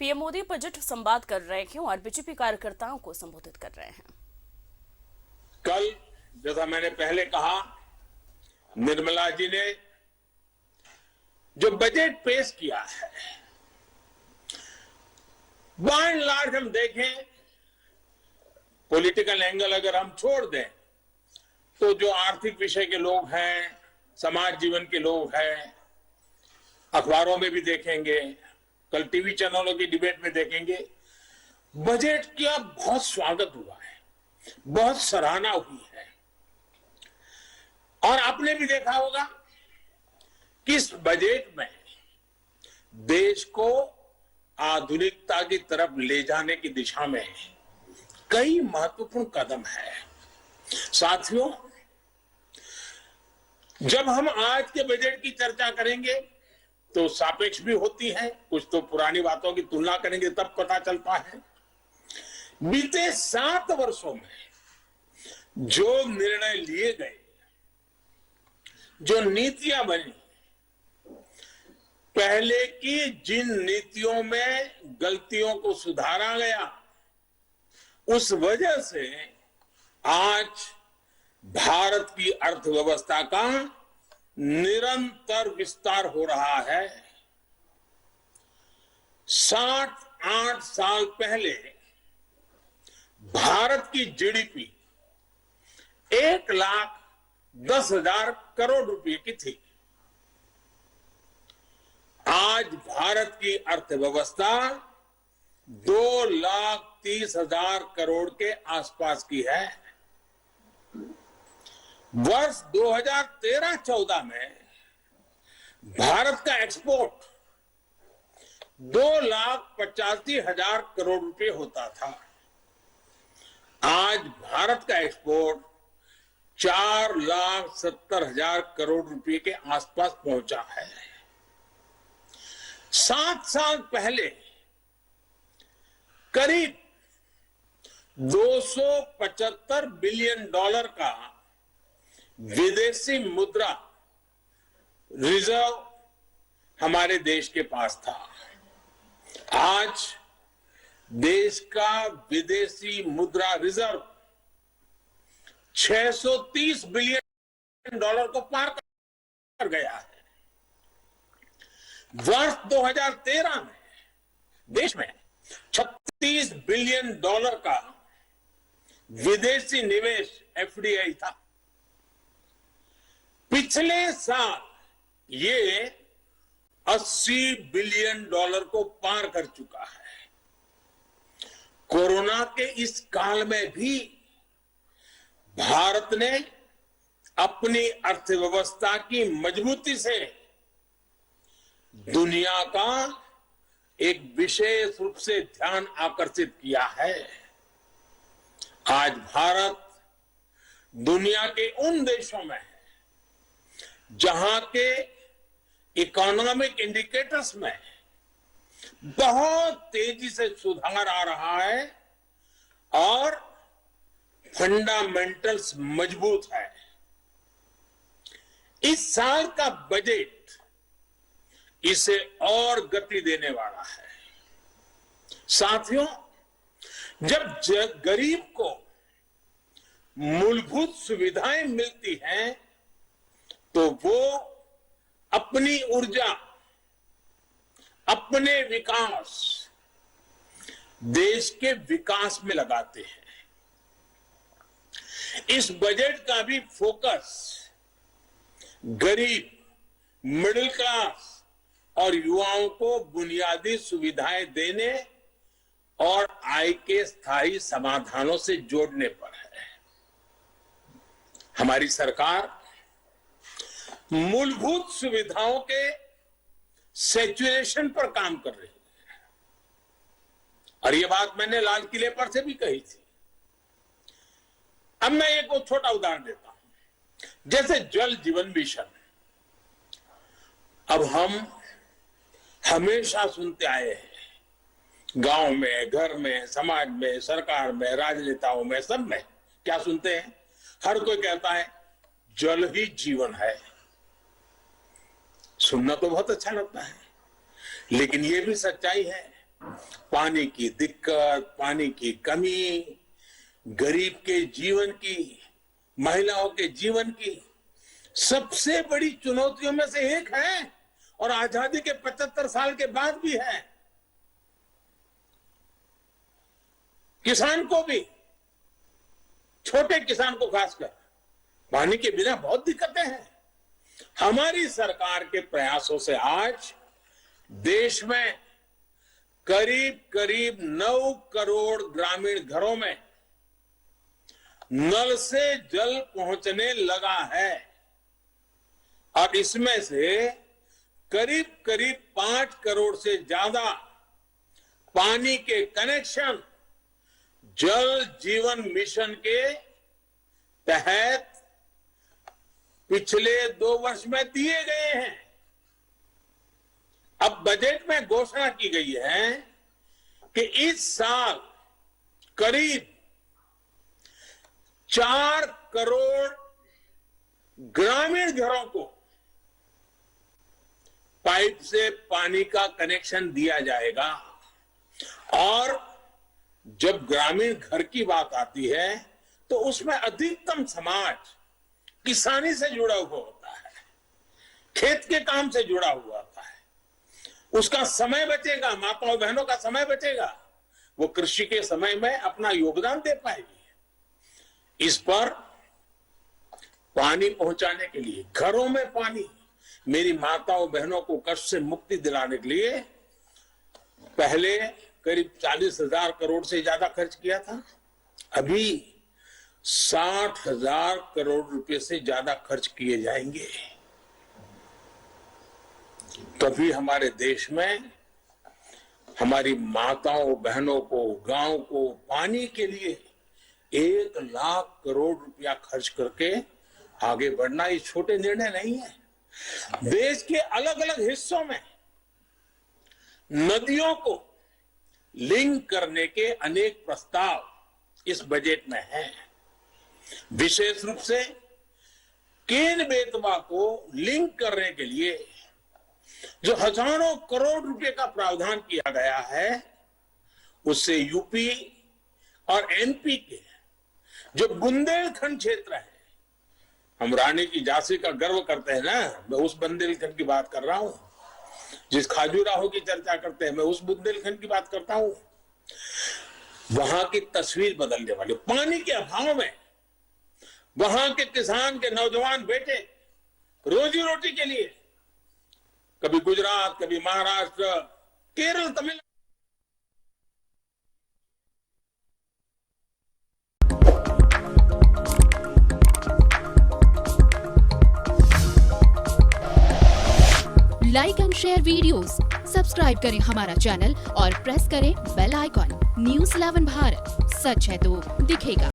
PM Modi budget संवाद कर रहे हैं और बीजेपी कार्यकर्ताओं को संबोधित कर रहे हैं। कल जैसा मैंने पहले कहा, निर्मला जी ने जो बजट पेश किया है, बाय एंड लार्ज हम देखें, पॉलिटिकल एंगल अगर हम छोड़ दें तो जो आर्थिक विषय के लोग हैं, समाज जीवन के लोग हैं, अखबारों में भी देखेंगे, कल टीवी चैनलों की डिबेट में देखेंगे, बजट का बहुत स्वागत हुआ है, बहुत सराहना हुई है। और आपने भी देखा होगा कि इस बजट में देश को आधुनिकता की तरफ ले जाने की दिशा में कई महत्वपूर्ण कदम है। साथियों, जब हम आज के बजट की चर्चा करेंगे तो सापेक्ष भी होती है, कुछ तो पुरानी बातों की तुलना करेंगे तब पता चलता है। बीते 7 वर्षों में जो निर्णय लिए गए, जो नीतियां बनी, पहले की जिन नीतियों में गलतियों को सुधारा गया, उस वजह से आज भारत की अर्थव्यवस्था का निरंतर विस्तार हो रहा है। 7-8 साल पहले भारत की जीडीपी 1,10,000 करोड़ रुपए की थी। आज भारत की अर्थव्यवस्था 2,30,000 करोड़ के आसपास की है। वर्ष 2013-14 में भारत का एक्सपोर्ट 2,85,000 करोड़ रुपए होता था। आज भारत का एक्सपोर्ट 4,70,000 करोड़ रुपए के आसपास पहुंचा है। 7 साल पहले करीब $275 बिलियन का विदेशी मुद्रा रिजर्व हमारे देश के पास था। आज देश का विदेशी मुद्रा रिजर्व $630 बिलियन को पार कर गया है। वर्ष 2013 में देश में $36 बिलियन का विदेशी निवेश एफडीआई था। पिछले साल ये $80 बिलियन को पार कर चुका है। कोरोना के इस काल में भी भारत ने अपनी अर्थव्यवस्था की मजबूती से दुनिया का एक विशेष रूप से ध्यान आकर्षित किया है। आज भारत दुनिया के उन देशों में है जहां के इकोनॉमिक इंडिकेटर्स में बहुत तेजी से सुधार आ रहा है और फंडामेंटल्स मजबूत है। इस साल का बजट इसे और गति देने वाला है। साथियों, जब गरीब को मूलभूत सुविधाएं मिलती हैं तो वो अपनी ऊर्जा, अपने विकास, देश के विकास में लगाते हैं। इस बजट का भी फोकस गरीब, मिडिल क्लास और युवाओं को बुनियादी सुविधाएं देने और आय के स्थायी समाधानों से जोड़ने पर है। हमारी सरकार मूलभूत सुविधाओं के सैचुरेशन पर काम कर रही है और ये बात मैंने लाल किले पर से भी कही थी। अब मैं एक और छोटा उदाहरण देता हूं, जैसे जल जीवन मिशन। अब हम हमेशा सुनते आए हैं, गांव में, घर में, समाज में, सरकार में, राजनेताओं में, सब में क्या सुनते हैं? हर कोई कहता है जल ही जीवन है। सुनना तो बहुत अच्छा लगता है, लेकिन यह भी सच्चाई है पानी की दिक्कत, पानी की कमी, गरीब के जीवन की, महिलाओं के जीवन की सबसे बड़ी चुनौतियों में से एक है और आजादी के 75 साल के बाद भी है। किसान को भी, छोटे किसान को खासकर, पानी के बिना बहुत दिक्कतें हैं। हमारी सरकार के प्रयासों से आज देश में करीब करीब 9 करोड़ ग्रामीण घरों में नल से जल पहुंचने लगा है और इसमें से करीब करीब 5 करोड़ से ज्यादा पानी के कनेक्शन जल जीवन मिशन के तहत पिछले 2 वर्ष में दिए गए हैं। अब बजट में घोषणा की गई है कि इस साल करीब 4 करोड़ ग्रामीण घरों को पाइप से पानी का कनेक्शन दिया जाएगा। और जब ग्रामीण घर की बात आती है तो उसमें अधिकतम समाज किसानी से जुड़ा हुआ होता है, खेत के काम से जुड़ा हुआ होता है। उसका समय बचेगा, माताओं बहनों का समय बचेगा, वो कृषि के समय में अपना योगदान दे पाएगी। इस पर पानी पहुंचाने के लिए, घरों में पानी, मेरी माताओं बहनों को कष्ट से मुक्ति दिलाने के लिए पहले करीब 40,000 करोड़ से ज्यादा खर्च किया था। अभी 60,000 करोड़ रुपए से ज्यादा खर्च किए जाएंगे। तभी हमारे देश में हमारी माताओं बहनों को, गांव को पानी के लिए 1 लाख करोड़ रुपया खर्च करके आगे बढ़ना ये छोटे निर्णय नहीं है। देश के अलग अलग हिस्सों में नदियों को लिंक करने के अनेक प्रस्ताव इस बजट में हैं। विशेष रूप से केन बेतवा को लिंक करने के लिए जो हजारों करोड़ रुपए का प्रावधान किया गया है, उससे यूपी और एमपी के जो बुंदेलखंड क्षेत्र है, हम रानी की झांसी का गर्व करते हैं ना, मैं उस बुंदेलखंड की बात कर रहा हूं। जिस खाजुराहो की चर्चा करते हैं, मैं उस बुंदेलखंड की बात करता हूं। वहां की तस्वीर बदलने वाली, पानी के अभाव में वहां के किसान के नौजवान बेटे रोजी रोटी के लिए कभी गुजरात, कभी Maharashtra, Kerala, Tamil Nadu. Like and share videos, subscribe करें हमारा चैनल और प्रेस करें बेल आइकॉन। न्यूज़ 11 भारत, सच है तो दिखेगा।